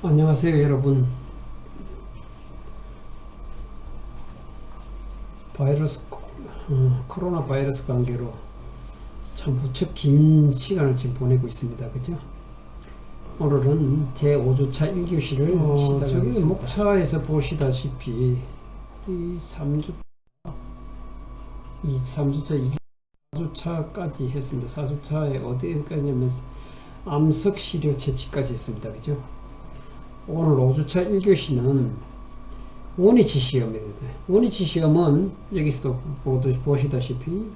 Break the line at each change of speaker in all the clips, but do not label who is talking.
안녕하세요 여러분. 바이러스 코로나 바이러스 관계로 참 무척 긴 시간을 지금 보내고 있습니다. 그죠? 오늘은 제 5주차 1교시를 시작하겠습니다. 저기 목차에서 보시다시피 이 3주차 4주차까지 했습니다. 4주차에 어디까지냐면 암석 시료 채취까지 했습니다. 그죠? 오늘 5주차 1교시는 원위치 시험입니다. 원위치 시험은 여기서도 보시다시피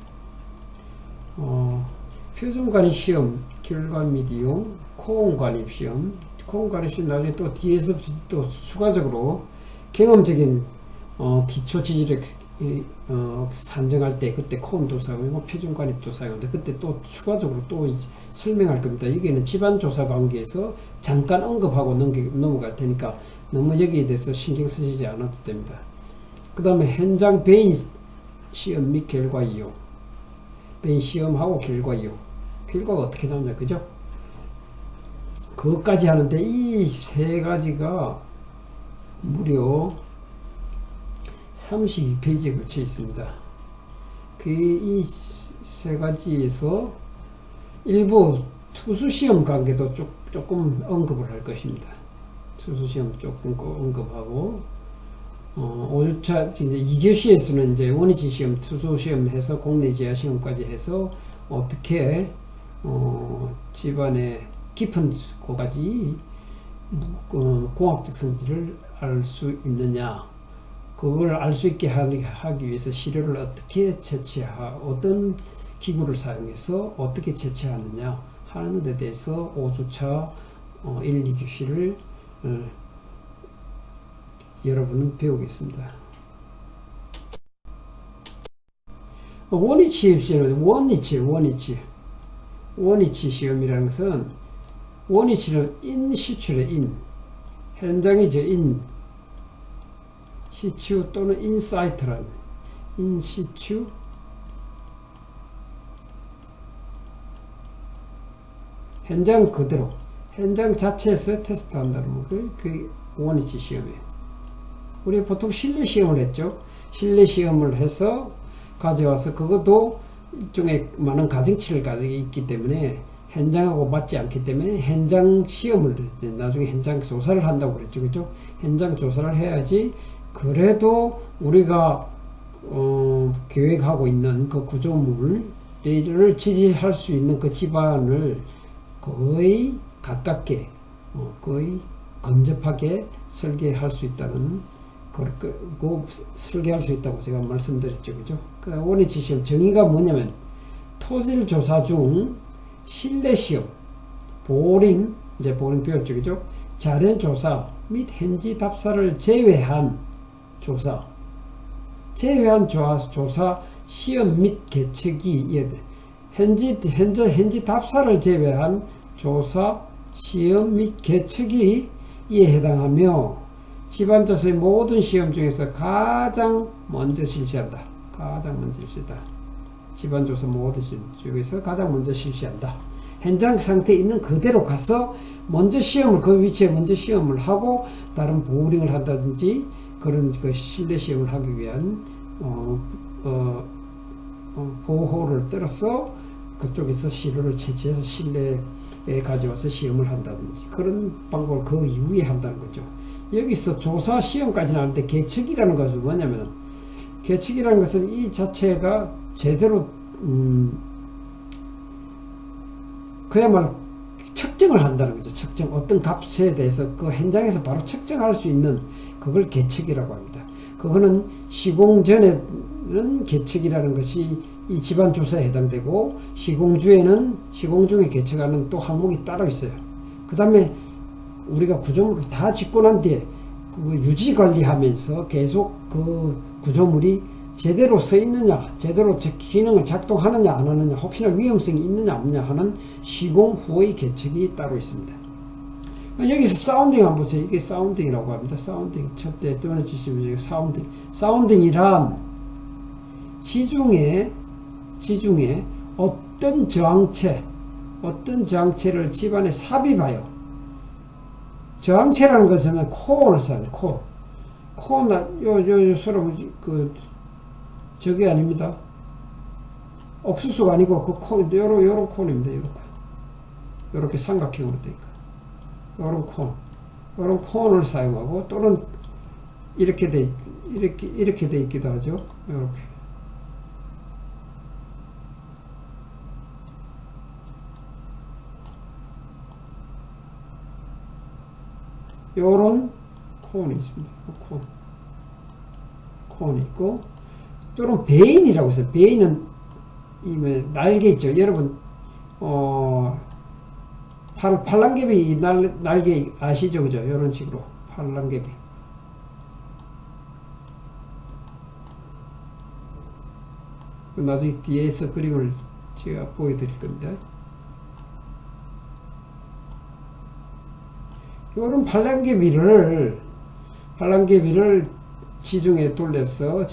표준 관입 시험 결과 및이요, 코온 관입 시험, 코온 관입 시험 나중에 또 뒤에서 또 추가적으로 경험적인 기초 지질력 산정할 때 그때 코온도 사용하고 표준 관입도 사용하는데 그때 또 추가적으로 또 설명할 겁니다. 여기는 집안 조사 관계에서 잠깐 언급하고 넘어갈 테니까 너무 여기에 대해서 신경 쓰시지 않아도 됩니다. 그 다음에 현장 배인 시험 및 결과 이용, 배인 시험하고 결과 이용, 결과가 어떻게 나오냐, 그죠? 그것까지 하는데 이 세 가지가 무려 32페이지에 걸쳐 있습니다. 이 세 가지에서 일부 투수시험 관계도 조금 언급을 할 것입니다. 투수시험 조금 언급하고, 5주차 이제 2교시에서는 이제 원위치 시험, 투수시험 해서 국내 지하 시험까지 해서 어떻게, 집안의 깊은 곳까지 공학적 성질을 알 수 있느냐, 그걸 알 수 있게 하기 위해서 시료를 어떻게 어떤 기구를 사용해서 어떻게 채취하느냐 하는 데 대해서 5주차 1, 2교시를 여러분은 배우겠습니다. 원위치 시험, 원위치 시험이라는 것은 원위치는 인시추의 현장이죠. 시추 또는 인사이트란 인시추 현장 그대로 현장 자체에서 테스트한다는 그 원위치 시험이에요. 우리 보통 실내 시험을 했죠. 실내 시험을 해서 가져와서 그것도 일종의 많은 가중치를 가지고 있기 때문에 현장하고 맞지 않기 때문에 현장 시험을 나중에 현장 조사를 한다고 그랬죠. 그죠? 현장 조사를 해야지 그래도 우리가 계획하고 있는 그 구조물을 지지할 수 있는 그 집안을 거의 가깝게 거의 근접하게 설계할 수 있다는 설계할 수 있다고 제가 말씀드렸죠. 그죠? 그 원위치 시험 정의가 뭐냐면 토질 조사 중 실내 시험, 보링 배웠죠. 그죠? 자연 조사 및 현지 답사를 제외한 조사 시험 및 개척이 현지 답사를 제외한 조사 시험 및 개척이 이에 해당하며 집안조사의 모든 시험 중에서 가장 먼저 실시한다. 집안조사 모든 시험 중에서 가장 먼저 실시한다. 현장 상태에 있는 그대로 가서 먼저 시험을 그 위치에 먼저 시험을 하고 다른 보링을 한다든지 그런 그 실내 시험을 하기 위한 보호를 떨어서 그쪽에서 시료를 채취해서 실내에 가져와서 시험을 한다든지 그런 방법을 그 이후에 한다는 거죠. 여기서 조사 시험까지는 하는데 개척이라는 것은 뭐냐면 개척이라는 것은 이 자체가 제대로 그야말로 측정을 한다는 거죠. 측정 어떤 값에 대해서 그 현장에서 바로 측정할 수 있는 그걸 개척이라고 합니다. 그거는 시공 전에는 개척이라는 것이 이 집안 조사에 해당되고 시공 중에 개척하는 또 항목이 따로 있어요. 그 다음에 우리가 구조물을 다 짓고 난 뒤에 그 유지 관리하면서 계속 그 구조물이 제대로 서 있느냐, 제대로 기능을 작동하느냐 안 하느냐, 혹시나 위험성이 있느냐 없느냐 하는 시공 후의 개척이 따로 있습니다. 여기서 사운딩 한번 보세요. 이게 사운딩이라고 합니다. 사운딩 첫째 두 번째 지시면 사운딩이란 지중해 어떤 저항체를 집안에 삽입하여 저항체라는 것은 콘을 사용해요. 콘, 서로 저게 아닙니다. 옥수수가 아니고 그 콘, 요런 콘입니다. 요런 콘. 요렇게 삼각형으로 되어 있고. 요런 콘을 사용하고, 또는 이렇게 돼 있기도 하죠. 요렇게. 요런 콘이 있습니다. 콘이 있고, 또는 베인이라고 있어요. 베인은 날개 있죠. 여러분, 팔랑개비 날개 아시죠? 그죠? 이런 식으로. 팔랑개비. 나중에 뒤에서 그림을 제가 보여드릴 겁니다. 이런 팔랑개비를 지중에서 돌려서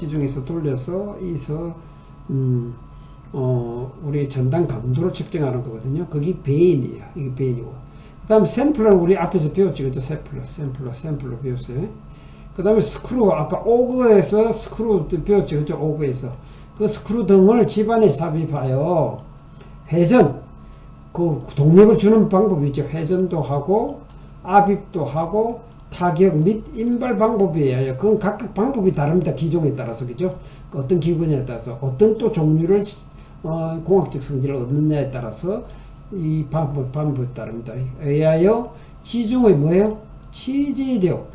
우리 전단 강도로 측정하는 거거든요. 그게 베인이에요. 이게 베인이고. 그 다음에 샘플은 우리 앞에서 배웠죠. 그죠? 샘플로 배웠어요. 그 다음에 스크루, 아까 오그에서 스크루 배웠죠. 그죠? 오그에서. 그 스크루 등을 집안에 삽입하여 회전, 그 동력을 주는 방법이 있죠. 회전도 하고, 압입도 하고, 타격 및 인발 방법이에요. 그건 각각 방법이 다릅니다. 기종에 따라서. 그죠? 어떤 기분에 따라서, 어떤 또 종류를, 공학적 성질을 얻느냐에 따라서 이 방법에 따릅니다. 의하여 지중의 뭐예요? 치지력,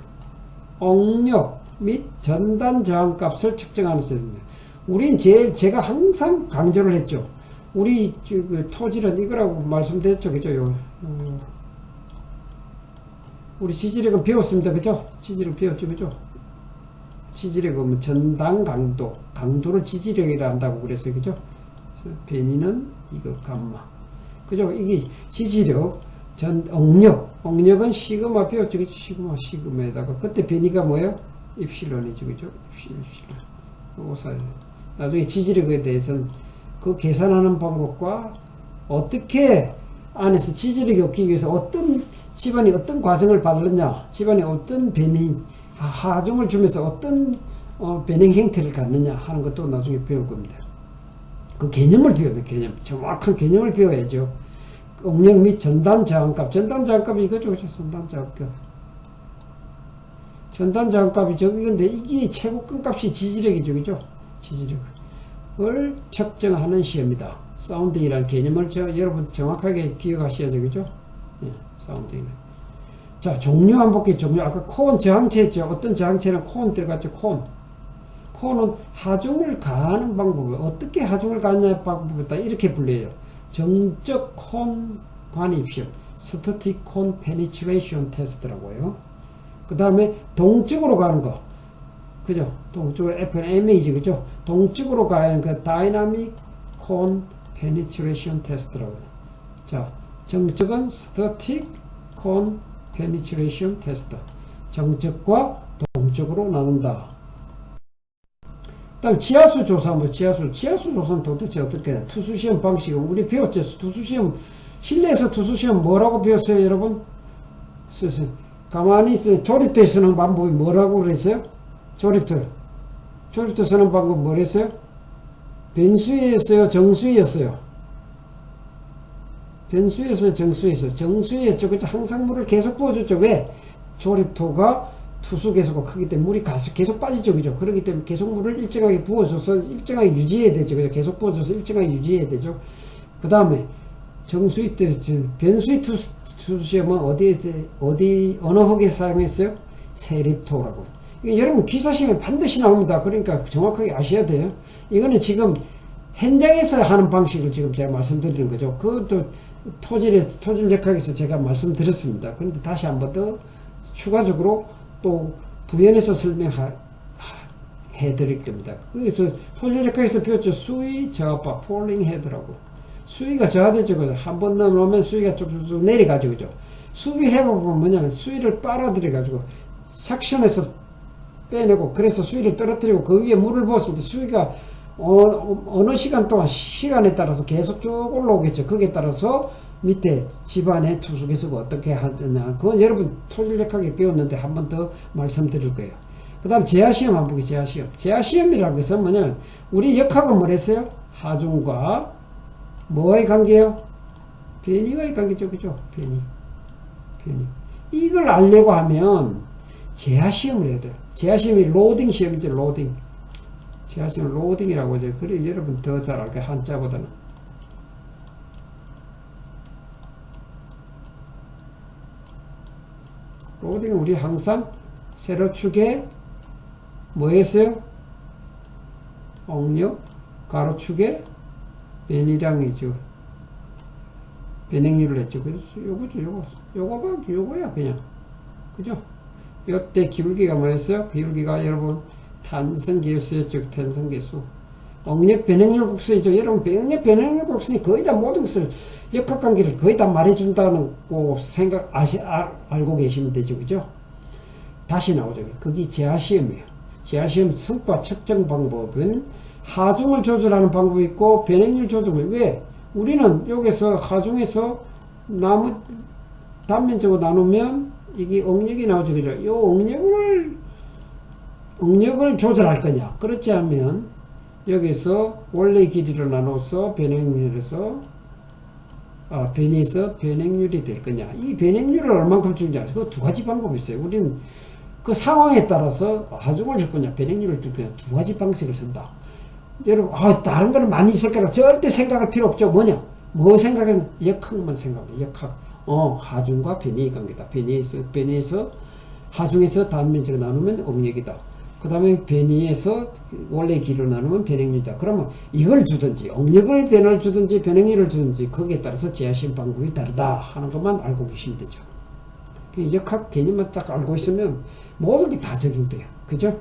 억력 및 전단 저항값을 측정하는 셈입니다. 우린 제가 항상 강조를 했죠. 우리 토질은 이거라고 말씀드렸죠. 그죠? 우리 지지력은 배웠습니다. 그죠? 지지력 배웠죠. 그죠? 지지력은 전단 강도를 지지력이라 한다고 그랬어요. 그죠? 베니는 이거 감마. 그죠? 이게 지지력, 억력은 시그마 배웠죠. 그죠? 시그마에다가. 그때 베니가 뭐예요? 입실론이죠. 그죠? 입실론. 오살. 나중에 지지력에 대해서는 그 계산하는 방법과 어떻게 안에서 지지력이 얻기 위해서 어떤 집안이 어떤 과정을 밟느냐, 집안이 어떤 하중을 주면서 어떤 변형 형태를 갖느냐 하는 것도 나중에 배울 겁니다. 그 개념을 배워야 돼요. 정확한 개념을 배워야죠. 억력 및 전단 저항값이 이거죠. 전단 저항값이 저기 근데 이게 최고급 값이 지지력이죠. 그죠? 지지력을 측정하는 시험이다. 사운딩이라는 개념을 여러분 정확하게 기억하셔야죠. 그죠? 예, 사운딩. 자, 종류 한번 볼게요. 아까 콘 저항체 했죠. 어떤 저항체는 콘 들어갔죠. 콘은 하중을 가하는 방법을 어떻게 하중을 가하느냐의 방법을 이렇게 분류해요. 정적 콘 관입 시험, 스태틱 콘 페니트레이션 테스트라고요. 그 다음에 동쪽으로 가는 거, 그죠? 동쪽으로 FNMA지, 그죠? 동쪽으로 가는 그 다이나믹 콘 페니트레이션 테스트라고 해요. 자, 정적은 스태틱 콘 페니트레이션 테스트. 정적과 동적으로 나눈다. 그 다음에 지하수 조사, 지하수 조사는 도대체 어떻게 해요? 투수시험 방식은 우리 배웠죠? 실내에서 투수시험 뭐라고 배웠어요, 여러분? 가만히 있어요. 조립대 쓰는 방법이 뭐라고 그랬어요? 조립대 쓰는 방법 뭐랬어요? 변수였어요? 정수였어요? 변수였어요? 정수였어요? 정수였죠. 그죠? 항상 물을 계속 부어줬죠. 왜? 조립토가 투수 계속 크기 때문에 물이 계속 빠지죠. 그죠? 그렇기 때문에 계속 물을 일정하게 부어줘서 일정하게 유지해야 되죠. 그죠? 계속 부어줘서 일정하게 유지해야 되죠. 그 다음에 정수위 때, 변수위 투수 시험은 어느 흙에 사용했어요? 세립토라고. 여러분 기사시험에 반드시 나옵니다. 그러니까 정확하게 아셔야 돼요. 이거는 지금 현장에서 하는 방식을 지금 제가 말씀드리는 거죠. 그것도 토질 역학에서 제가 말씀드렸습니다. 그런데 다시 한번 더 추가적으로 또 부연해서 설명해 드릴 겁니다. 그래서 토질 역학에서 배웠죠. 수위 저압바 폴링 헤드라고. 수위가 저하되죠. 한번 넘으면 수위가 쭉쭉 내려가죠. 그죠? 수위 해보면 뭐냐면 수위를 빨아들여 가지고 삭션해서 빼내고, 그래서 수위를 떨어뜨리고 그 위에 물을 부었을 때 수위가 어느 시간 동안 시간에 따라서 계속 쭉 올라오겠죠. 거기에 따라서 밑에 집안의 투숙해서가 어떻게 하느냐. 그건 여러분 토질력하게 배웠는데 한 번 더 말씀드릴 거예요. 그 다음 제하시험 한번 보겠습니다. 제하시험. 제하시험이라는 것은 뭐냐면, 우리 역학은 뭐랬어요? 하중과 뭐의 관계요? 변이와의 관계죠. 그죠? 변이. 이걸 알려고 하면 제하시험을 해야 돼요. 제하시험이 로딩 시험이죠. 로딩. 제하시험 로딩이라고 하죠. 그래 여러분 더 잘 알게, 한자보다는. 로딩은 우리 항상 세로축에 뭐 했어요? 억력, 가로축에 변이량이죠. 변행률을 했죠. 그래서 요거죠. 요거야 그냥. 그죠? 요때 기울기가 뭐였어요? 기울기가 여러분 탄성계수였죠. 탄성계수. 억력 변행률 곡선이죠. 여러분 억력 변행률 곡선이 거의 다 모든 것을, 역학관계를 거의 다 말해준다는 거 알고 계시면 되죠. 그죠? 다시 나오죠. 그게 제하시험이에요. 제하시험 성과 측정 방법은 하중을 조절하는 방법이 있고 변행률 조절을. 왜? 우리는 여기서 하중에서 나무 단면적으로 나누면 이게 억력이 나오죠. 그죠? 이 억력을 조절할 거냐. 그렇지 않으면 여기서 원래 길이를 나눠서 변행률에서 변이에서 변행률이 될 거냐. 이 변행률을 얼만큼 주는지 알아요. 그 두 가지 방법이 있어요. 우리는 그 상황에 따라서 하중을 줄 거냐, 변행률을 줄 거냐, 두 가지 방식을 쓴다. 여러분, 다른 거는 많이 있을 거라 절대 생각할 필요 없죠. 뭐냐? 뭐 생각하면 역학만 생각해. 역학. 하중과 변이의 관계다. 변이에서 하중에서 단면적을 나누면 억력이다. 그 다음에 변이에서 원래 길을 나누면 변행률이다. 그러면 이걸 주든지, 억력을 변을 주든지, 변행률을 주든지, 거기에 따라서 제하시험 방법이 다르다 하는 것만 알고 계시면 되죠. 역학 개념만 딱 알고 있으면 모든 게 다 적용돼요. 그죠?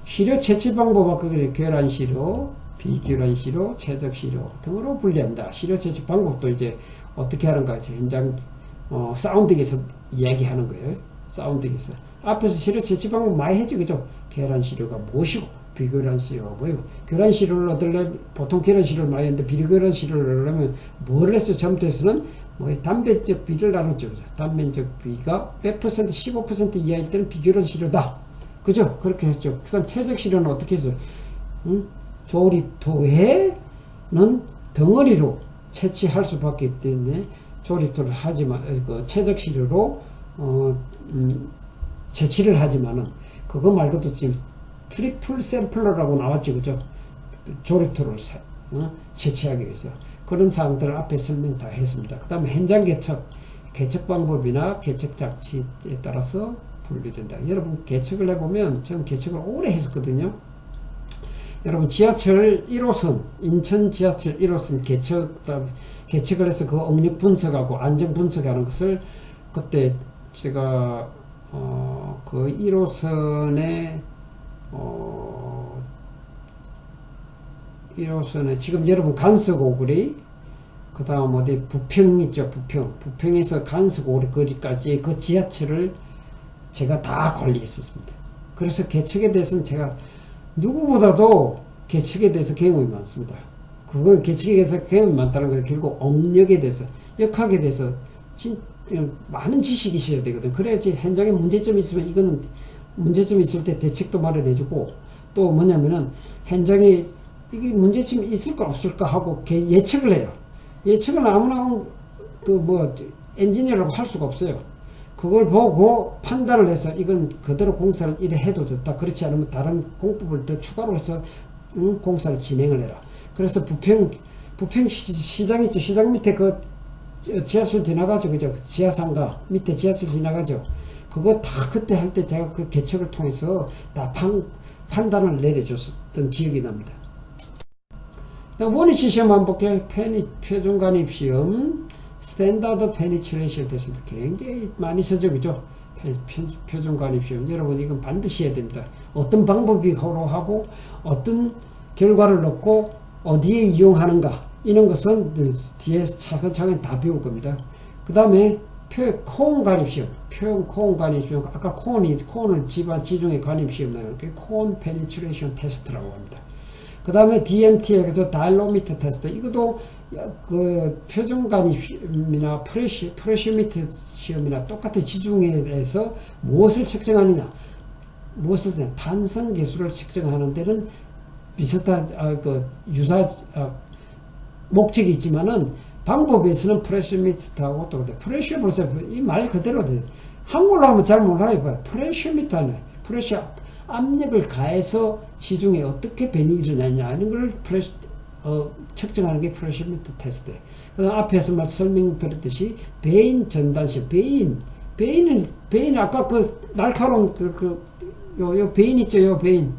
시료 채취 방법은 그게 교란 시료, 비교란 시료, 최적 시료 등으로 분리한다. 시료 채취 방법도 이제 어떻게 하는가, 현장 사운딩에서 이야기하는 거예요. 사운딩에서 앞에서 시료 채취 방법 많이 했죠. 그죠? 교란 시료가 무엇이고 비교란 시료가 뭐고, 교란 시료를 얻으려면 보통 교란 시료를 많이 했는데 비교란 시료를 얻으려면 뭘 했어요? 점토에서는 단면적 비를 나눴죠. 그죠? 단면적 비가 100% 15% 이하일 때는 비교란 시료다. 그죠? 그렇게 했죠. 그 다음 최적 시료는 어떻게 했어요? 조립도에는 덩어리로 채취할 수밖에 없기 때문에 조립도를 하지만, 최적 시료로 채취를 하지만은, 그거 말고도 지금 트리플 샘플러라고 나왔죠. 그죠? 조립도를 채취하기 위해서. 그런 사항들을 앞에 설명 다 했습니다. 그 다음에 현장 개척 방법이나 개척 장치에 따라서 분류된다. 여러분 개척을 해보면, 저는 개척을 오래 했었거든요. 여러분 지하철 1호선, 인천 지하철 1호선 개척을 해서 그 억력 분석하고 안전 분석하는 것을, 그때 제가 그 1호선에 1호선에 지금 여러분 간석오거리, 그 다음 어디 부평 있죠. 부평에서 간석오거리까지 그 지하철을 제가 다 관리했었습니다. 그래서 개척에 대해서는 제가 누구보다도 개척에 대해서 경험이 많습니다. 그건 개척에 대해서 경험이 많다는 건 결국 억력에 대해서, 역학에 대해서 많은 지식이 있어야 되거든. 그래야지 현장에 문제점이 있으면, 이거는 문제점이 있을 때 대책도 마련해주고, 또 뭐냐면은 현장에 이게 문제점이 있을까 없을까 하고 예측을 해요. 예측은 아무나 엔지니어라고 할 수가 없어요. 그걸 보고 판단을 해서 이건 그대로 공사를 이래 해도 좋다. 그렇지 않으면 다른 공법을 더 추가로 해서 공사를 진행을 해라. 그래서 부평 시장 있죠. 시장 밑에 그 지하철 지나가죠. 그죠? 지하상가 밑에 지하철 지나가죠. 그거 다 그때 할 때 제가 그 개척을 통해서 다 판단을 내려줬었던 기억이 납니다. 원위치 시험 한번 볼게요. 표준관입 시험, 스탠다드 페니트레이션 테스트 굉장히 많이 쓰죠. 그죠? 표준관입 시험. 여러분 이건 반드시 해야 됩니다. 어떤 방법이 호로하고 어떤 결과를 넣고 어디에 이용하는가, 이런 것은 뒤에서 차근차근 다 배울 겁니다. 그 다음에 코온 관입시험, 코온 관입시험, 아까 코온을 지중해 관입시험 나오는 게 코온 페니트레이션 테스트라고 합니다. 그 다음에 DMT에 그래서 다일로미터 테스트, 이것도 그 표준관입 프레시미트 시험이나 똑같은 지중해에서 무엇을 측정하느냐, 탄성계수를 측정하는 데는 비슷한 유사 목적이 있지만은 방법에서는 프레시미터하고 또 프레셔 보세요. 이 말 그대로 돼. 한글로 하면 잘 몰라요. 프레셔미터는 프레셔 압력을 가해서 시중에 어떻게 변이 일어나냐 하는 걸 측정하는 게 프레셔미터 테스트. 그다음 앞에서 설명드렸듯이 배인 전단시 배인은 아까 그 날카로운 요 배인 있죠. 요 배인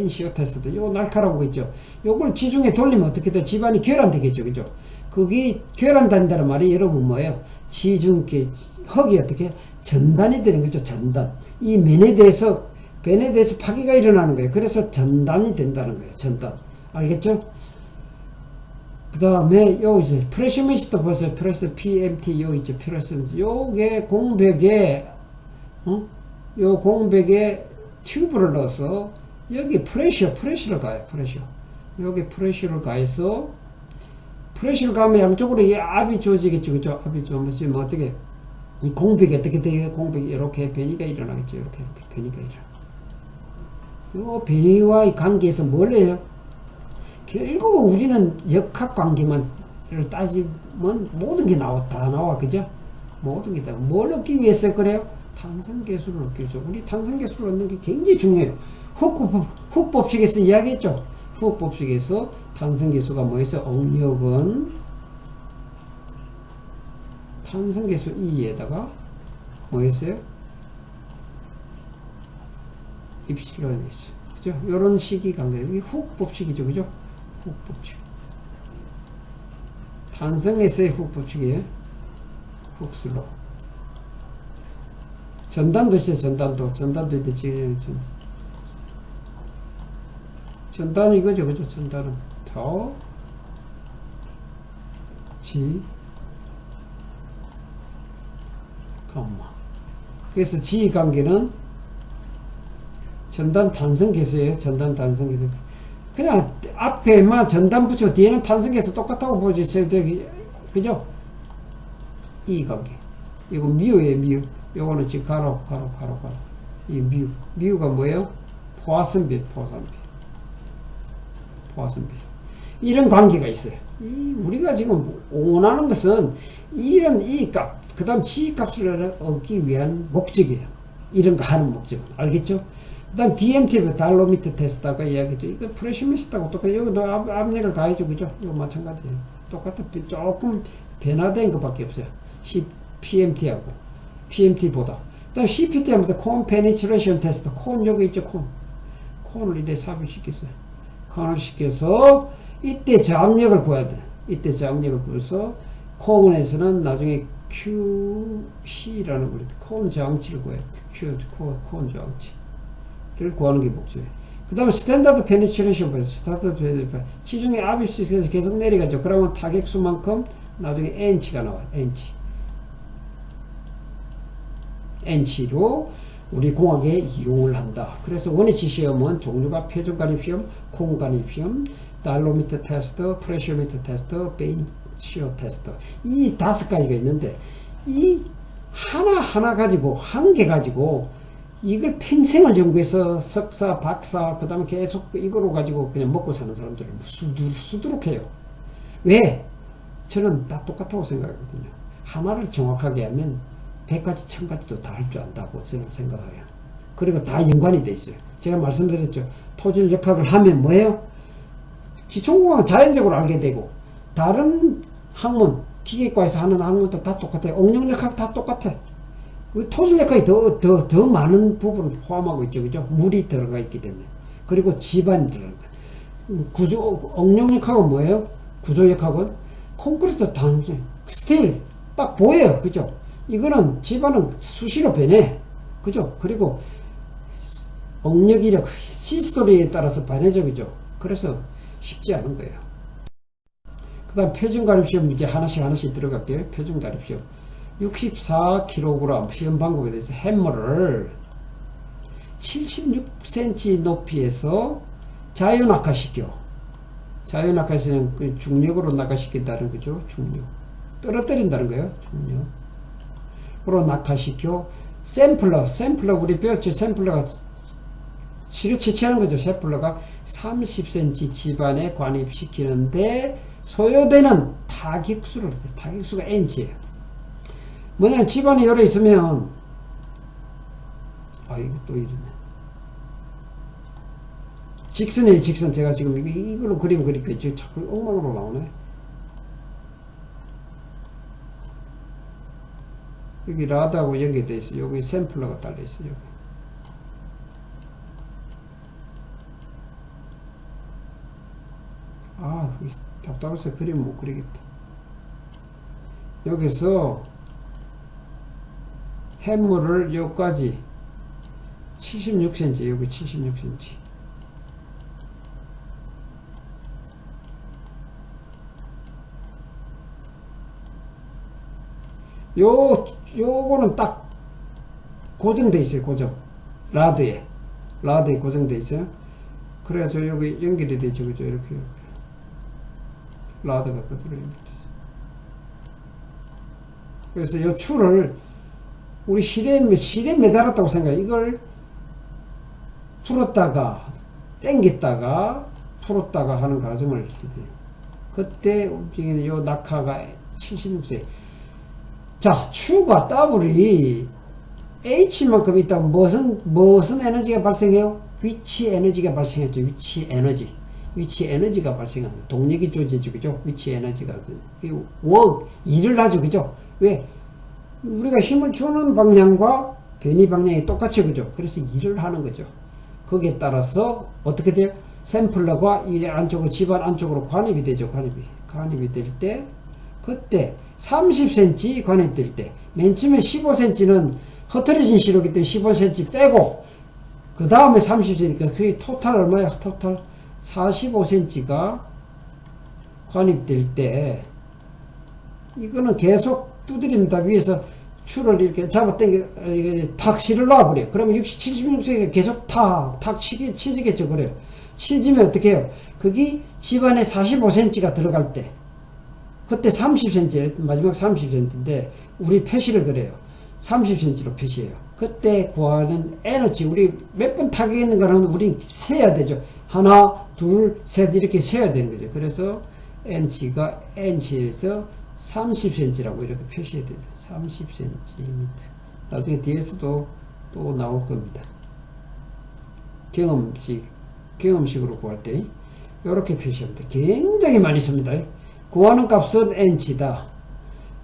시어 테스트. 요 날카로운 거 있죠. 요걸 지중해 돌리면 어떻게 돼? 집안이 결란되겠죠. 그죠? 그게 결란된다는 말이 여러분 뭐예요? 지중계 흙이 어떻게 전단이 되는 거죠. 전단. 이 벤에 대해서 파기가 일어나는 거예요. 그래서 전단이 된다는 거예요. 전단. 알겠죠? 그 다음에 요 이제 프레셔미터 보세요. 프레셔 PMT 요 있죠. 프레셔미터. 요게 공백에 요 공백에 튜브를 넣어서 여기 프레셔를 가요. 여기 프레셔를 가해서 프레셔를 가면 양쪽으로 이 압이 주어지겠죠. 그죠? 압이 주어지면 뭐 어떻게 이 공백이 어떻게 돼요? 공백이 이렇게 변이가 일어나겠죠. 이렇게 변이가 일어나. 요 변이와 이 관계에서 뭘 해요? 결국 우리는 역학관계만 따지면 모든 게 다 나와. 그죠? 모든 게 다. 뭘 얻기 위해서 그래요? 탄성계수를 얻기 위해서. 우리 탄성계수를 얻는 게 굉장히 중요해요. 훅 법칙에서 이야기했죠. 훅 법칙에서 탄성계수가 뭐였어? 응력은 탄성계수 2에다가 뭐였어요? 입실론이었어. 그죠? 요런 식이 관계. 이게 훅 법칙이죠. 그죠? 훅 법칙. 탄성에서의 훅 법칙이에요. 훅슬로. 전단도 있어요. 전단도 있지. 전단은 이거죠. 그죠? 전단은 더, 지, 감마. 그래서 지 관계는 전단 탄성계수예요. 전단 탄성계수. 그냥 앞에만 전단 붙이고 뒤에는 탄성계수 똑같다고 보여주세요. 그죠? 이 관계. 이거 미우예요. 미우. 요거는 지금 가로. 이 미우가 뭐예요? 포화선비. 이런 관계가 있어요. 우리가 지금 원하는 것은 이런 이 값, 그 다음 지 값을 얻기 위한 목적이에요. 이런 거 하는 목적은. 알겠죠? 그 다음 DMT, 달로미터 테스트하고 이야기했죠. 이거 프레셔미스트하고 똑같아요. 여기도 압력을 가해죠. 그죠? 이거 마찬가지예요. 똑같은, 조금 변화된 것밖에 없어요. PMT하고. PMT보다. 그 다음 CPT 하면 콘 페니트레이션 테스트. 콘 여기 있죠. 콘을 이래 삽입시켰어요. 콘을 시켜서 이때 저항력을 구해야 돼. 이때 저항력을 구해서 콘에서는 나중에 QC라는 거 콘 저항치를 구해요. 콘 저항치를 구하는 게 목적이에요. 그 다음에 스탠다드 페니트레이션 지중해 압이 계속 내려가죠. 그러면 타격수만큼 나중에 N치가 나와요. N치로 우리 공학에 이용을 한다. 그래서 원위치 시험은 종류가 표준관입 시험, 콘관입 시험, 달로미터 테스트, 프레셔미터 테스트, 베인 시어 테스트. 이 5가지가 있는데 이 하나 가지고 한 개 가지고 이걸 평생을 연구해서 석사, 박사, 그 다음에 계속 이거로 가지고 그냥 먹고 사는 사람들은 수두룩해요. 왜? 저는 다 똑같다고 생각하거든요. 하나를 정확하게 하면 100가지, 1000가지도 다 할 줄 안다고 저는 생각해요. 그리고 다 연관이 돼 있어요. 제가 말씀드렸죠. 토질 역학을 하면 뭐예요? 기초공학은 자연적으로 알게 되고, 다른 학문, 기계과에서 하는 학문도 다 똑같아요. 응용역학 다 똑같아. 토질 역학이 더 많은 부분을 포함하고 있죠. 그죠? 물이 들어가 있기 때문에. 그리고 집안이 들어가. 응용역학은 뭐예요? 구조역학은 콘크리트 단순, 스틸, 딱 보여요. 그죠? 이거는 집안은 수시로 변해. 그죠? 그리고 응력이력, 시스토리에 따라서 변해져. 그래서 쉽지 않은 거예요. 그 다음 표준가립시험 이제 하나씩 들어갈게요. 표준가립시험. 64kg 시험 방법에 대해서 해머를 76cm 높이에서 자유낙하시켜. 자유낙하시는 그 중력으로 낙하시킨다는 거죠. 중력. 떨어뜨린다는 거예요. 중력으로 낙하시켜 샘플러 우리 배웠죠. 샘플러가 실을 채취하는 거죠. 샘플러가 30cm 집안에 관입시키는데 소요되는 타격수가 n치예요. 뭐냐면 집안에 열에 있으면 이거 또 이러네. 직선이에요. 직선. 제가 지금 이걸로 그림 그리니까 지금 자꾸 엉망으로 나오네. 여기 라드하고 연결되어 있어요. 여기 샘플러가 달려 있어요. 여기. 답답해서 그림 못 그리겠다. 여기서 햄물을 여기까지 76cm, 여기 76cm. 요거는 딱 고정돼 있어요. 고정. 라드에 고정돼 있어요. 그래서 여기 연결이 되죠. 그죠? 이렇게. 라드가 그대로 연결됐어요. 그래서 요 줄을 우리 실에 매달았다고 생각해요. 이걸 풀었다가 당겼다가 풀었다가 하는 과정을 해야 돼요. 그때 움직이는 요 낙하가 76세. 자, 추가 더블이 H만큼 있다면 무슨 에너지가 발생해요? 위치 에너지가 발생했죠. 위치 에너지가 발생합니다. 동력이 조제죠. 그죠? 위치 에너지가. 일을 하죠. 그죠? 왜? 우리가 힘을 주는 방향과 변이 방향이 똑같죠. 그죠? 그래서 일을 하는 거죠. 거기에 따라서 어떻게 돼요? 샘플러가 이 안쪽으로, 집안 안쪽으로 관입이 되죠. 관입이 될 때, 그때 30cm 관입될 때, 맨 처음에 15cm는 흐트러진 시로기 때문에 15cm 빼고, 그 다음에 30cm니까 그게 토탈 얼마야? 토탈 45cm가 관입될 때, 이거는 계속 두드립니다. 위에서 줄을 이렇게 잡아당겨, 탁 실을 놔버려요. 그러면 76cm가 계속 탁 치지겠죠. 그래요. 치지면 어떻게 해요? 거기 집안에 45cm가 들어갈 때, 그때 30cm, 마지막 30cm인데, 우리 표시를 그래요. 30cm로 표시해요. 그때 구하는 에너지, 우리 몇 번 타격했는가는 우리 세야 되죠. 하나, 둘, 셋, 이렇게 세야 되는 거죠. 그래서 n치가 n치에서 30cm라고 이렇게 표시해야 되죠. 30cm. 나중에 뒤에서도 또 나올 겁니다. 경험식으로 구할 때, 이렇게 표시합니다. 굉장히 많이 씁니다. 구하는 값은 n치다.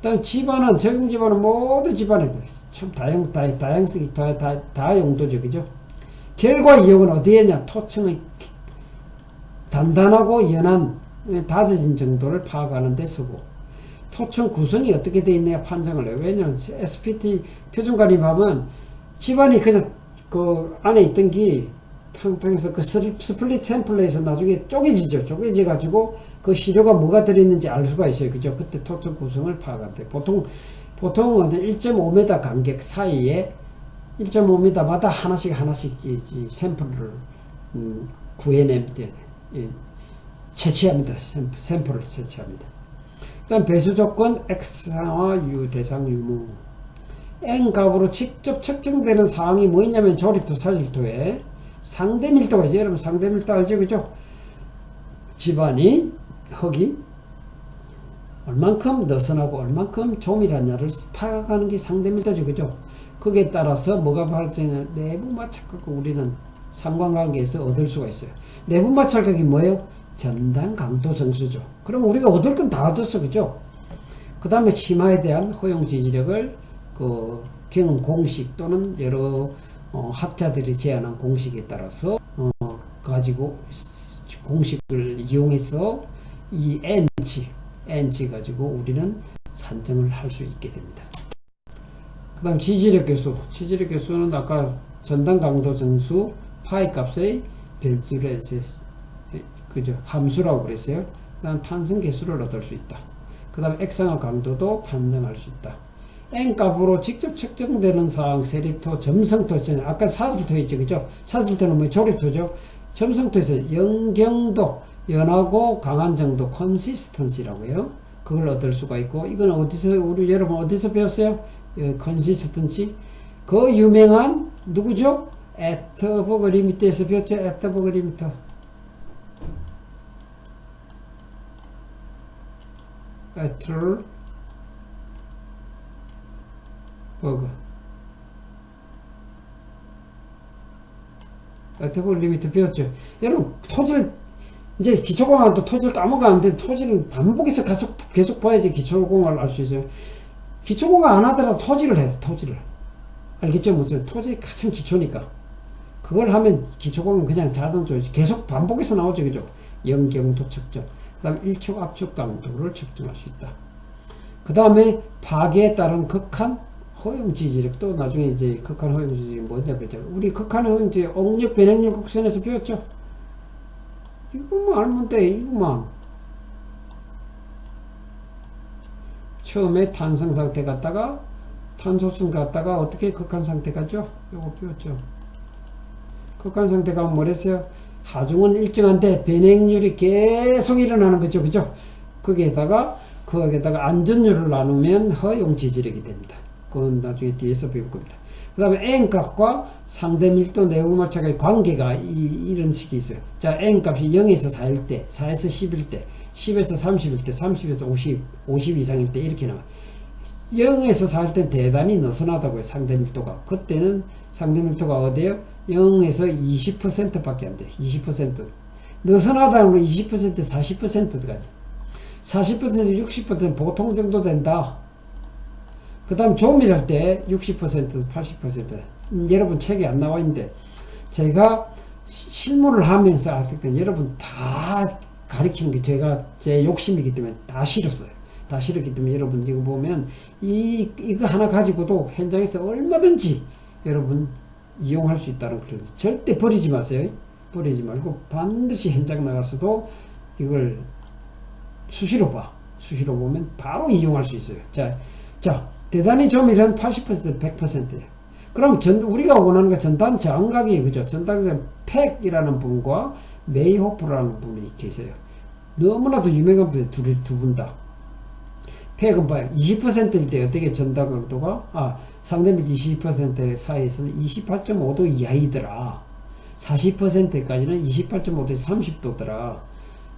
다음 집안은, 적용 집안은 모든 집안에 참 다양성이 다용도죠. 그죠? 결과 이용은 어디에냐? 토층의 단단하고 연한, 다져진 정도를 파악하는 데 쓰고, 토층 구성이 어떻게 되어 있느냐 판정을 해요. 왜냐면 SPT 표준관입하면 집안이 그냥 그 안에 있던 게 탕탕해서 그 스플릿 샘플러에서 나중에 쪼개지죠. 쪼개져가지고 그 시료가 뭐가 들어있는지 알 수가 있어요. 그죠? 그때 토층 구성을 파악한대. 보통은 1.5m 간격 사이에 1.5m마다 하나씩 샘플을 구해낼 때 채취합니다. 샘플을 채취합니다. 그 다음 배수 조건 X와 U 대상 유무. N 값으로 직접 측정되는 사항이 뭐 있냐면 조립토 사질토에 상대 밀도가 있어요. 여러분 상대 밀도 알죠? 그죠? 집안이 흙이 얼만큼 느슨하고 얼만큼 조밀하냐를 파악하는 게 상대 밀도죠. 그죠? 거기에 따라서 뭐가 발생해? 내부 마찰각을 우리는 상관관계에서 얻을 수가 있어요. 내부 마찰각이 뭐예요? 전단 강도 정수죠. 그럼 우리가 얻을 건 다 얻었어. 그죠? 그 다음에 치마에 대한 허용 지지력을 그 경험 공식 또는 여러 학자들이 제안한 공식에 따라서 가지고 공식을 이용해서 이 n치 가지고 우리는 산정을 할 수 있게 됩니다. 그 다음 지지력 계수는 아까 전단 강도 정수 파이 값의 별수를 그죠? 함수라고 그랬어요. 그 다음 탄성 계수를 얻을 수 있다. 그 다음 액상의 강도도 판정할 수 있다. n 값으로 직접 측정되는 사항, 세립토, 점성토 있잖아요. 아까 사슬토 있죠. 그죠? 사슬토는 뭐 조립토죠. 점성토에서 영경도, 연하고 강한 정도 consistency라고요. 그걸 얻을 수가 있고, 이건 어디서 우리 여러분 어디서 배웠어요? consistency. 그 유명한 누구죠? 애터버그 리미트에서 배웠죠. 애터버그 리미트. 애터버그 애터버그 리미트 배웠죠. 여러분 토지를 이제 기초공학도 토지를 까먹었는데 토지를 반복해서 계속 봐야지 기초공학을 알 수 있어요. 기초공학 안 하더라도 토지를 해요. 토지를. 알겠죠? 무슨 토지 가장 기초니까. 그걸 하면 기초공학 그냥 자동적으로 계속 반복해서 나오죠. 그죠? 영경도 측정. 그 다음에 일촉 압축 강도를 측정할 수 있다. 그 다음에 파괴에 따른 극한 허용 지지력. 또 나중에 이제 극한 허용 지지력이 뭔지 배웠죠. 우리 극한 허용 지지력 억력 변행률 곡선에서 배웠죠. 이거만 알면 돼. 이거만. 처음에 탄성 상태 갔다가 탄소순 갔다가 어떻게 극한 상태 가죠? 요거 배웠죠. 극한 상태 가면 뭐랬어요? 하중은 일정한데 변행률이 계속 일어나는 거죠. 그죠? 거기에다가 안전율을 나누면 허용 지지력이 됩니다. 그건 나중에 뒤에서 배울 겁니다. 그 다음에 N값과 상대 밀도 내부마찰과의 관계가 이런 식이 있어요. 자, N값이 0에서 4일 때, 4에서 10일 때, 10에서 30일 때, 30에서 50 이상일 때 이렇게 나와요. 0에서 4일 때는 대단히 느슨하다고요. 상대 밀도가. 그때는 상대 밀도가 어디에요? 0에서 20% 밖에 안 돼. 20%. 느슨하다는 건 20%, 40% 들어가죠. 40%에서 60%는 보통 정도 된다. 그 다음 조밀할 때 60%, 80%. 여러분 책에 안 나와 있는데 제가 실무를 하면서 여러분 다 가르치는 게 제 욕심이기 때문에 다 싫었어요. 다 싫었기 때문에 여러분 이거 보면 이거 하나 가지고도 현장에서 얼마든지 여러분 이용할 수 있다는 걸 절대 버리지 마세요. 버리지 말고 반드시 현장 나가서도 이걸 수시로 보면 바로 이용할 수 있어요. 자, 대단히 조밀은 80%, 100%예요. 그럼 우리가 원하는 건 전단 저항각이에요. 그죠? 전단각 팩이라는 분과 메이호프라는 분이 계세요. 너무나도 유명한 분이 두 분 다. 팩은 봐요. 20%일 때 어떻게 전단 각도가, 상대밀 22% 사이에서는 28.5도 이하이더라. 40%까지는 28.5도에서 30도더라.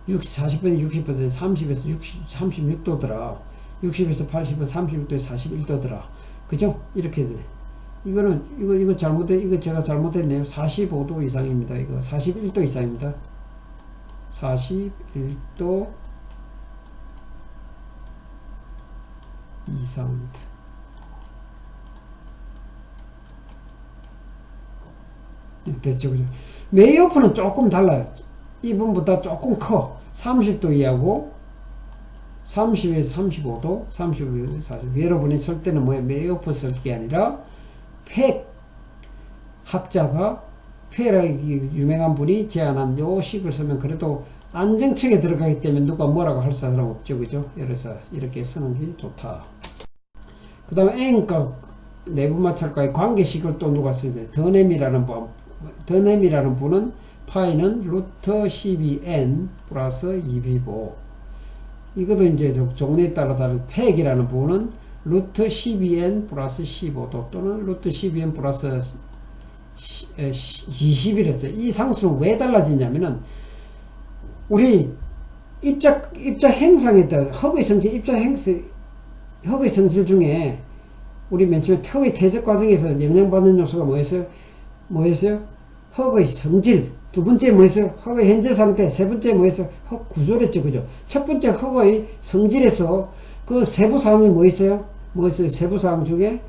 40% 60% 30에서 36도더라. 60에서 80에서 36도에서 41도더라. 그죠? 이렇게 돼. 이거 이거 제가 잘못했네요. 45도 이상입니다. 이거 41도 이상입니다. 41도 이상입니다. 됐죠, 그죠? 메이오프는 조금 달라요. 이분보다 조금 커. 30도 이하고 30에서 35도, 35에서 40. 여러분이 쓸 때는 뭐예요? 메이오프 쓸 게 아니라 팩 학자가 팩이라고 유명한 분이 제안한 요 식을 쓰면 그래도 안정층에 들어가기 때문에 누가 뭐라고 할 사람 없죠, 그죠? 그래서 이렇게 쓰는 게 좋다. 그 다음에 N값 내부 마찰과의 관계식을 또 누가 쓰냐? 더넴이라는 분은 파이는 루트 12n 플러스 2b5. 이것도 이제 종류에 따라 다른 팩이라는 부분은 루트 12n 플러스 15도 또는 루트 12n 플러스 20이랬어요. 이 상수는 왜 달라지냐면은 우리 입자 행상에 따라 허그의 성질 중에 우리 맨 처음에 턱의 퇴적 과정에서 영향받는 요소가 뭐였어요? 턱의 성질. 두 번째 뭐였어요? 턱의 현재 상태. 세 번째 뭐였어요? 턱 구조랬죠. 그죠? 첫 번째 턱의 성질에서 그 세부 사항이 뭐였어요? 세부 사항 중에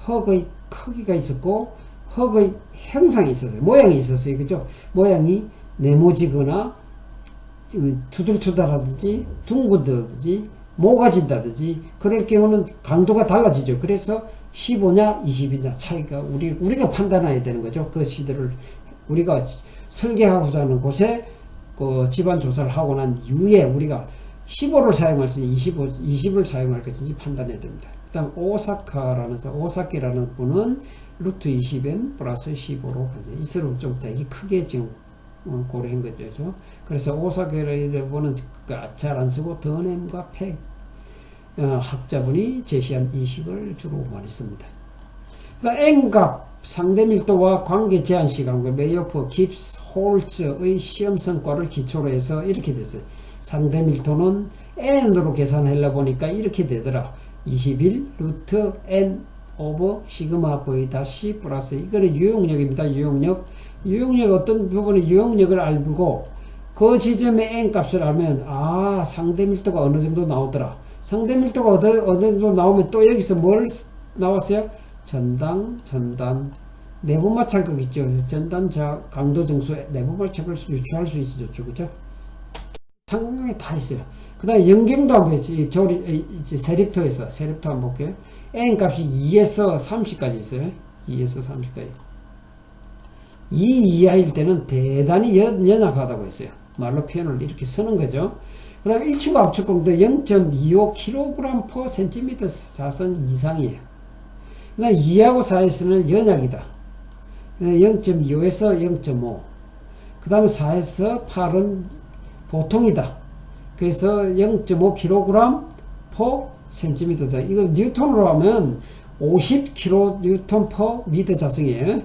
턱의 크기가 있었고 턱의 형상이 있었어요. 모양이 있었어요. 그죠? 모양이 네모지거나 투둘투달하든지 둥근다든지 모가진다든지 그럴 경우는 강도가 달라지죠. 그래서 15냐 20이냐 차이가 우리가 판단해야 되는 거죠. 그 시대를 우리가 설계하고자 하는 곳에 그 집안 조사를 하고 난 이후에 우리가 15를 사용할지 20을 사용할 것인지 판단해야 됩니다. 그 다음 오사키라는 분은 루트 20n 플러스 15로 이스로 좀 되게 크게 지금 고른 거죠. 그래서 오사계를 잘 안 쓰고 더넴과 팩 학자분이 제시한 이 식을 주로 많이 씁니다. N값 상대밀도와 관계 제한 시간, 메이어프, 깁스, 홀츠의 시험 성과를 기초로 해서 이렇게 됐어요. 상대밀도는 N으로 계산하려 보니까 이렇게 되더라. 21 루트 N 오버 시그마 V 다시 플러스, 이거는 유용력입니다. 유용력 어떤 부분의 유용력을 알고 그 지점의 N 값을 알면 상대밀도가 어느 정도 나오더라. 상대밀도가 어느 정도 나오면 또 여기서 뭘 나왔어요? 전단 내부 마찰극 있죠. 전단 강도 정수 내부 마찰을 유추할 수 있죠. 그죠? 상당히 다 있어요. 그 다음에 연경도 한번 세립토에서 한번 볼게요. N 값이 2에서 30까지 있어요. 2에서 30까지. 2 이하일 때는 대단히 연약하다고 했어요. 말로 표현을 이렇게 쓰는 거죠. 그 다음에 1층과 압축 공도 0.25kg/cm 사선 이상이에요. 그 다음에 2하고 4에서는 연약이다. 0.25에서 0.5. 그 다음에 4에서 8은 보통이다. 그래서 0.5kg/cm. 이거 뉴턴으로 하면 50kN/m 자승이에요.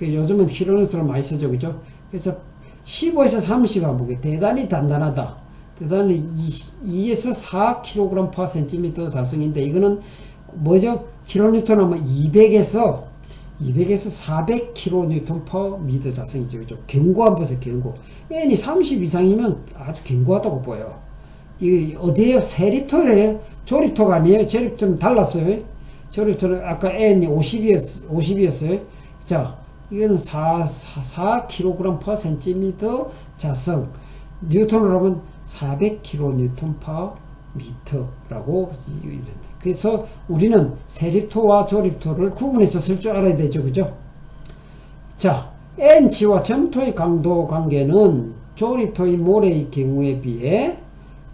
요즘은 킬로뉴턴을 많이 쓰죠. 그죠? 그래서 15에서 30 한번 보게. 대단히 단단하다. 대단히 2에서 4kg/cm 자승인데, 이거는 뭐죠? 킬로뉴턴 하면 200에서 400kN/m 자승이죠. 그죠? 견고 한번 보세요. 견고. N이 30 이상이면 아주 견고하다고 보여요. 이게 어디에요? 세립토래요? 조립토가 아니에요. 조립토는 달랐어요. 조립토는 아까 N이 50이었어요. 자, 이거는 4kg/cm 자승. 뉴턴으로 하면 400kN/m라고. 그래서 우리는 세립토와 조립토를 구분해서 쓸 줄 알아야 되죠. 그죠? 자, N치와 점토의 강도 관계는 조립토의 모래의 경우에 비해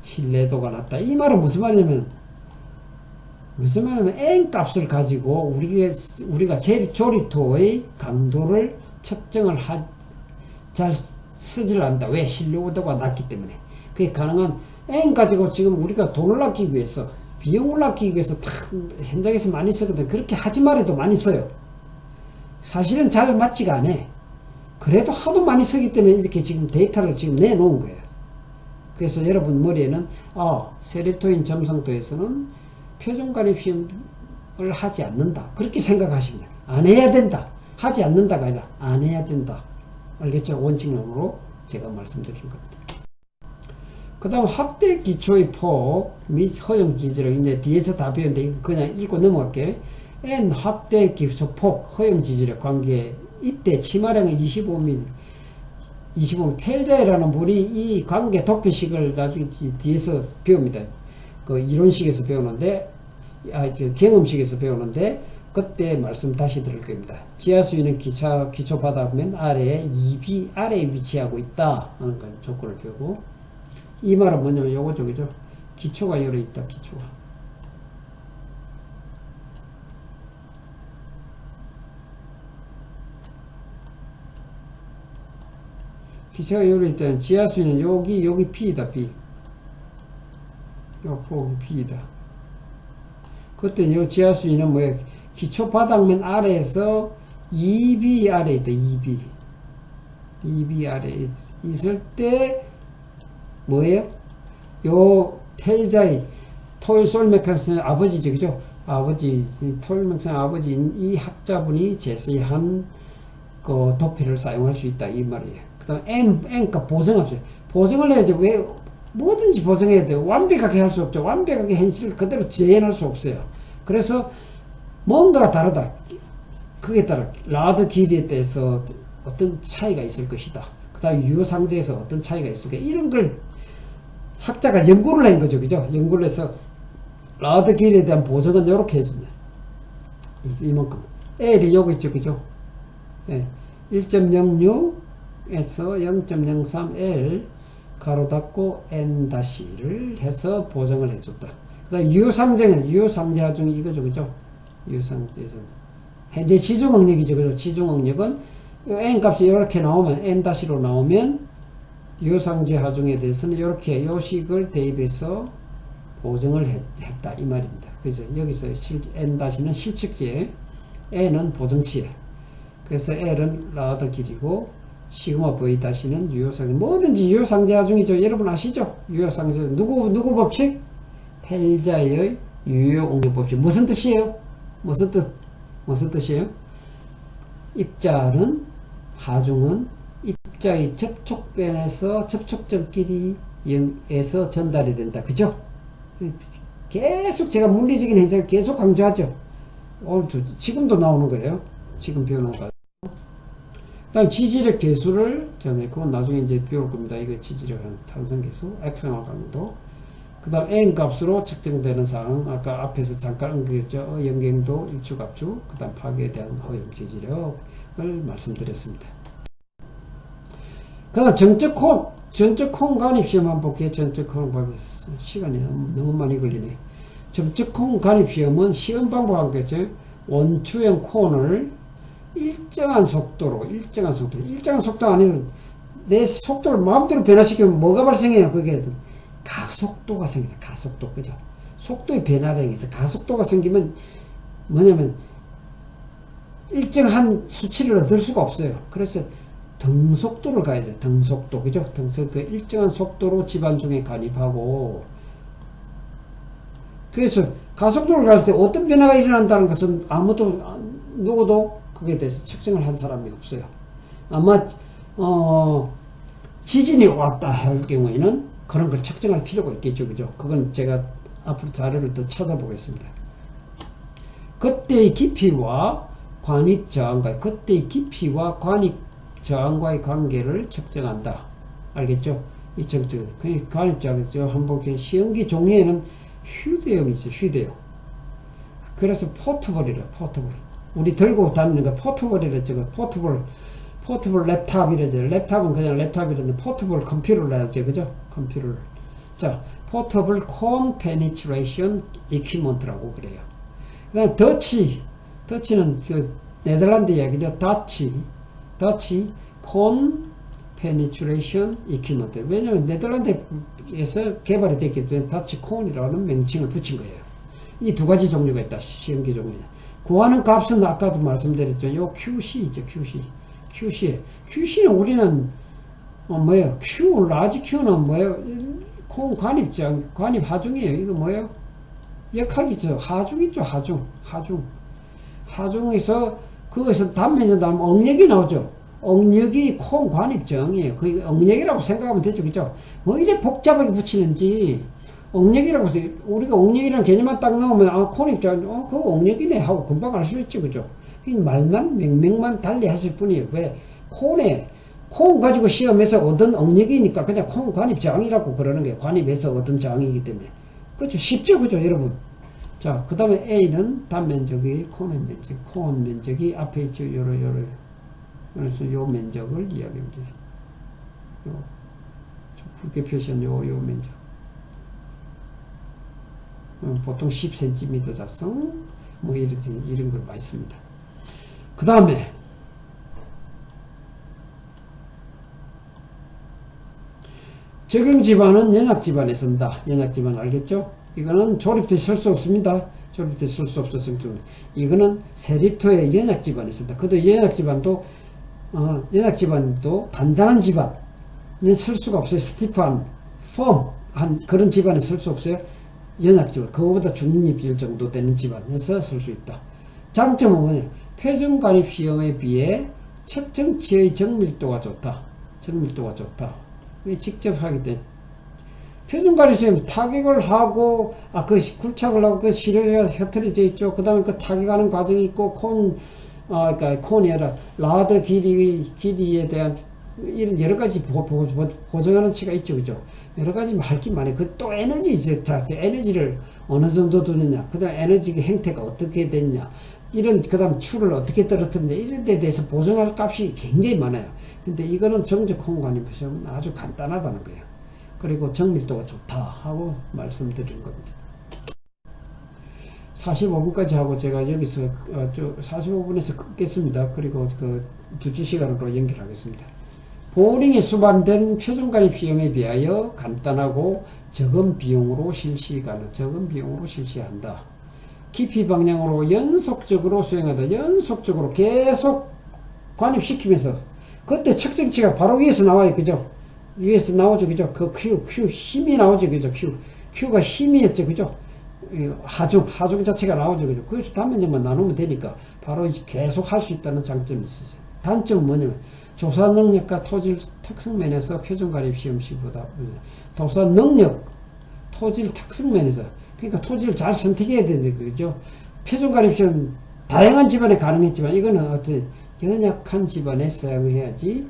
신뢰도가 낮다. 이 말은 무슨 말이냐면 N 값을 가지고 우리가 조립토의 강도를 측정을 잘 쓰질 않는다. 왜? 신뢰도가 낮기 때문에. 그게 가능한 N 가지고 지금 우리가 돈을 아끼기 위해서, 비용을 아끼기 위해서 다 현장에서 많이 쓰거든. 그렇게 하지 말아도 많이 써요. 사실은 잘 맞지가 않아. 그래도 하도 많이 쓰기 때문에 이렇게 지금 데이터를 지금 내놓은 거예요. 그래서 여러분 머리에는 세립토인 점성토에서는 표준관입 시험을 하지 않는다. 그렇게 생각하시면 안 해야 된다. 하지 않는다가 아니라 안 해야 된다. 알겠죠? 원칙론으로 제가 말씀드린 겁니다. 그 다음 확대 기초의 폭 및 허용 지지력, 이제 뒤에서 다 배웠는데 이거 그냥 읽고 넘어갈게요. N 확대 기초 폭 허용 지지력 관계, 이때 치마량은 25mm 텔자이라는 분이 이 관계 도표식을 나중에 뒤에서 배웁니다. 그 이론식에서 배우는데, 경험식에서 배우는데, 그때 말씀 다시 들을 겁니다. 지하수위는 기초 바닥면 아래에 2B 아래에 위치하고 있다 하는 건 조건을 배우고, 이 말은 뭐냐면 요거죠. 그죠? 기초가 열어 있다. 기초가 열어 있다는 지하수위는 여기 B이다. B. 요 폭이 B이다. 그때 요 지하수위는 뭐예요? 기초 바닥면 아래에서 2B 아래에 있다. 2B 아래에 있을 때 뭐예요? 요 텔자의 토일솔메카스 아버지죠. 그죠? 토일메카스 아버지인 이 학자분이 제시한 그 도표를 사용할 수 있다. 이 말이에요. 그 다음 N값 보정합시다. 보정을 해야지. 왜? 뭐든지 보정해야 돼요. 완벽하게 할 수 없죠. 완벽하게 현실을 그대로 재현할 수 없어요. 그래서 뭔가가 다르다. 그에 따라 라드 길이에 대해서 어떤 차이가 있을 것이다. 그 다음에 유효상대에서 어떤 차이가 있을까. 이런 걸 학자가 연구를 한 거죠. 그죠? 연구를 해서 라드 길이에 대한 보정은 이렇게 해준다. 이만큼. L이 여기 있죠. 그죠? 1.06에서 0.03 L 가로 닫고 N-를 해서 보정을 해줬다. 그 다음 유효상제 중에 이거죠. 그죠? 유효상제에서 현재 지중응력이죠. 그죠? 지중응력은 n 값이 이렇게 나오면 n-로 나오면 유효상제 하중에 대해서는 이렇게 요식을 대입해서 보정을 했다 이 말입니다. 그죠? 여기서 n-는 실측지에 n은 보정치에 그래서 l은 라더 길이고 시그마 v-는 유효상제 뭐든지 유효상제 하중이죠. 여러분 아시죠? 유효상제 누구 법칙? 텔자의 유효옹료 법칙. 무슨 뜻이에요? 무슨 뜻이에요? 입자는 하중은 입자의 접촉변에서 접촉점끼리에서 전달이 된다. 그죠? 계속 제가 물리적인 현상을 계속 강조하죠. 오늘도 지금도 나오는 거예요. 지금 배우는 거. 다음 지지력 계수를 전에 그건 나중에 이제 배울 겁니다. 이거 지지력 탄성 계수, 액상화 강도. 그다음 n 값으로 측정되는 사항 아까 앞에서 잠깐 언급했죠. 영경도, 일축압축, 그다음 파괴에 대한 허용 지지력을 말씀드렸습니다. 그다음 전적 콩 간입 시험 한번 볼게요. 전적 콩 간입 시간이 너무 많이 걸리네. 전적 콩 간입 시험은 시험 방법 하겠죠. 원추형 콘을 일정한 속도 아니면 내 속도를 마음대로 변화시키면 뭐가 발생해요? 그게 가속도가 생겨요. 가속도. 그죠? 속도의 변화량이 있어. 가속도가 생기면 뭐냐면 일정한 수치를 얻을 수가 없어요. 그래서 등속도를 가야죠. 등속도. 그죠? 그 일정한 속도로 집안 중에 간입하고 그래서 가속도를 갈 때 어떤 변화가 일어난다는 것은 누구도 그에 대해서 측정을 한 사람이 없어요. 아마 지진이 왔다 할 경우에는 그런 걸 측정할 필요가 있겠죠. 그죠? 그건 제가 앞으로 자료를 더 찾아보겠습니다. 그때의 깊이와 관입 저항과의 관계를 측정한다. 알겠죠? 이 측정. 관입 저항에서 한번 시험기 종류에는 휴대용이 있어요. 휴대용. 그래서 포터블이래. 포터블. 우리 들고 다니는 거 포터블이래. 포터블 랩탑이래죠. 랩탑은 그냥 랩탑이랬는데 포터블 컴퓨터를 해야지. 그죠? 컴퓨터를. 자, 포터블 콘 페니트레이션 이퀴먼트라고 그래요. 그 다음 더치는 그 네덜란드 이야기죠. 더치 콘 페니트레이션 이퀴먼트. 왜냐면 네덜란드에서 개발이 됐기 때문에 더치 콘이라는 명칭을 붙인 거예요. 이 두 가지 종류가 있다. 시험기 종류. 구하는 값은 아까도 말씀드렸죠. 요 QC죠. QC는 우리는 뭐예요? 라지 Q는 뭐예요? 콩 관입 하중이에요. 이거 뭐예요? 역학이죠. 하중이죠. 하중에서 그것은 단면에서 나오면 억력이 나오죠. 억력이 콩 관입 저항이에요. 그 억력이라고 생각하면 되죠. 그죠? 뭐 이래 복잡하게 붙이는지 억력이라고 해서 우리가 억력이라는 개념만 딱 나오면 콘 입장 그거 억력이네 하고 금방 알 수 있죠. 그죠? 명명만 달리 하실 뿐이에요. 왜? 콘 가지고 시험에서 얻은 억력이니까 그냥 콘 관입 저항이라고 그러는 거예요. 관입에서 얻은 저항이기 때문에. 그렇죠? 쉽죠? 그죠? 여러분. 자, 그 다음에 A는 단면적이 콘 면적이 앞에 있죠. 그래서 요 면적을 이야기합니다. 굵게 표시한 요 면적. 보통 10cm 자성, 뭐 이런 걸 많이 씁니다. 그 다음에, 적용지반은 연약지반에 쓴다. 연약지반 알겠죠? 이거는 조립대 쓸 수 없습니다. 조립대 쓸 수 없어서 이거는 세립토의 연약지반에 쓴다. 그것도 연약지반도 단단한 지반은 쓸 수가 없어요. 스티프한, 펌한 그런 지반에 쓸 수 없어요. 연약지반, 그거보다 중립질 정도 되는 지반에서 쓸 수 있다. 장점은 뭐냐? 표준관입 시험에 비해 측정치의 정밀도가 좋다. 왜 직접 하기 때문에. 표준관입 시험 타격을 하고, 그 굴착을 하고, 그 시료가 흩어져 있죠. 그 다음에 그 타격하는 과정이 있고, 그러니까 콘이 아니라 라더 길이에 대한 이런 여러 가지 보정하는 치가 있죠. 그죠? 여러 가지 할 게 많아요. 그 또 에너지를 어느 정도 두느냐. 그 다음 에너지 행태가 어떻게 됐냐. 그 다음 추를 어떻게 떨어뜨느냐. 이런 데 대해서 보정할 값이 굉장히 많아요. 근데 이거는 정적 콩관입에서는 아주 간단하다는 거예요. 그리고 정밀도가 좋다 하고 말씀드리는 겁니다. 45분까지 하고 제가 여기서 45분에서 끊겠습니다. 그리고 그 두째 시간으로 연결하겠습니다. 보링이 수반된 표준가입 시험에 비하여 간단하고 적은 비용으로 실시한다. 깊이 방향으로 연속적으로 수행하다. 연속적으로 계속 관입시키면서 그때 측정치가 바로 위에서 나와요. 그죠? 위에서 나오죠. 그죠? 그 Q 힘이 나오죠. 그죠? Q가 힘이었죠. 그죠? 하중 자체가 나오죠. 그죠? 그래서 단면적만 나누면 되니까 바로 계속 할 수 있다는 장점이 있어요. 단점은 뭐냐면 조사 능력과 토질 특성 면에서 표준가입 시험식보다 조사 능력, 토질 특성 면에서 그러니까 토질을 잘 선택해야 되는데 그죠? 표준가입 시험 다양한 집안에 가능했지만 이거는 어떤 연약한 집안에 사용해야지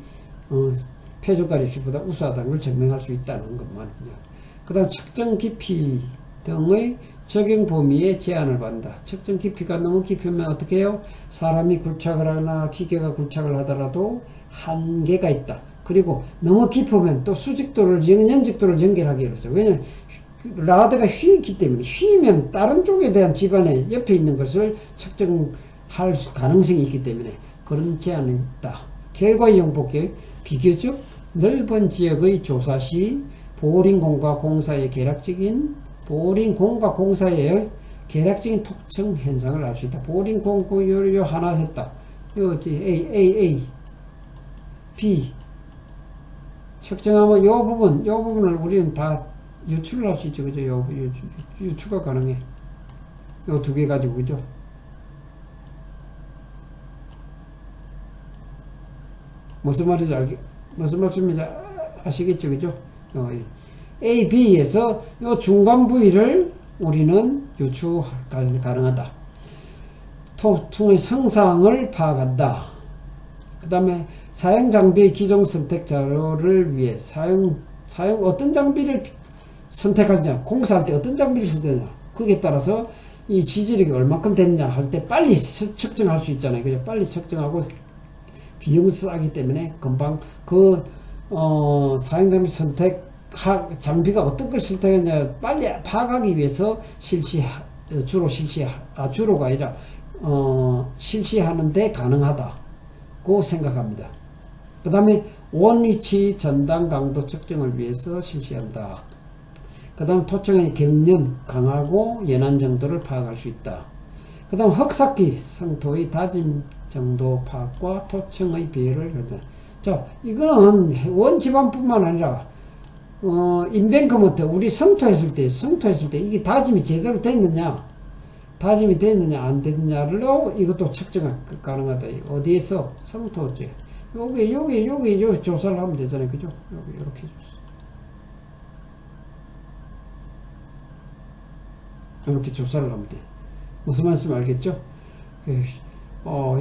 표준가입 시험보다 우수하다는 걸 증명할 수 있다는 것만. 그 다음 측정 깊이 등의 적용 범위에 제한을 받는다. 측정 깊이가 너무 깊으면 어떻게 해요? 사람이 굴착을 하나 기계가 굴착을 하더라도 한계가 있다. 그리고 너무 깊으면 또 수직도를 연직도를 연결하게 그러죠. 왜냐면 라드가 휘있기 때문에 휘면 다른 쪽에 대한 집안에 옆에 있는 것을 측정할 가능성이 있기 때문에 그런 제한이 있다. 결과 이용 볼게요. 비교적 넓은 지역의 조사 시 보링공과 공사의 계략적인 토층 현상을 알 수 있다. 보링공 요 하나 했다. 요 A B 측정하면 요 부분을 우리는 다 유출을 할 수 있죠. 그죠? 유추가 가능해. 요 두 개 가지고, 그죠? 무슨 말씀인지 아시겠죠? 그죠? A, B에서 요 중간 부위를 우리는 유추 가능하다. 토층의 성상을 파악한다. 그 다음에 사용 장비의 기종 선택 자료를 위해 사용 어떤 장비를 선택하느냐, 공사할 때 어떤 장비를 선택하느냐, 거기에 따라서 이 지지력이 얼마큼 됐냐 할 때 빨리 측정할 수 있잖아요. 그죠? 빨리 측정하고 비용이 싸기 때문에 금방 사용 장비 장비가 어떤 걸 선택했냐 빨리 파악하기 위해서 주로가 아니라 실시하는데 가능하다고 생각합니다. 그 다음에 원위치 전단 강도 측정을 위해서 실시한다. 그 다음 토층의 경련 강하고 연한 정도를 파악할 수 있다. 그 다음 흑삭기 성토의 다짐 정도 파악과 토층의 비율을 한다. 자, 이거는 원 집안뿐만 아니라 인뱅크먼트 우리 성토했을 때 이게 다짐이 제대로 됐느냐 안 됐느냐로 이것도 측정 가능하다. 어디에서 성토지 여기 조사를 하면 되잖아요. 그죠? 여기 이렇게 이렇게 조사를 하면 돼. 무슨 말씀 알겠죠?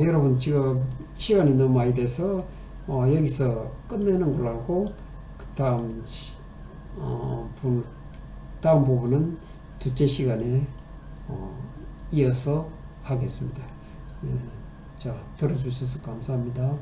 여러분 지금 시간이 너무 많이 돼서 여기서 끝내는 걸로 하고 다음 부분은 둘째 시간에 이어서 하겠습니다. 자, 들어주셔서 감사합니다.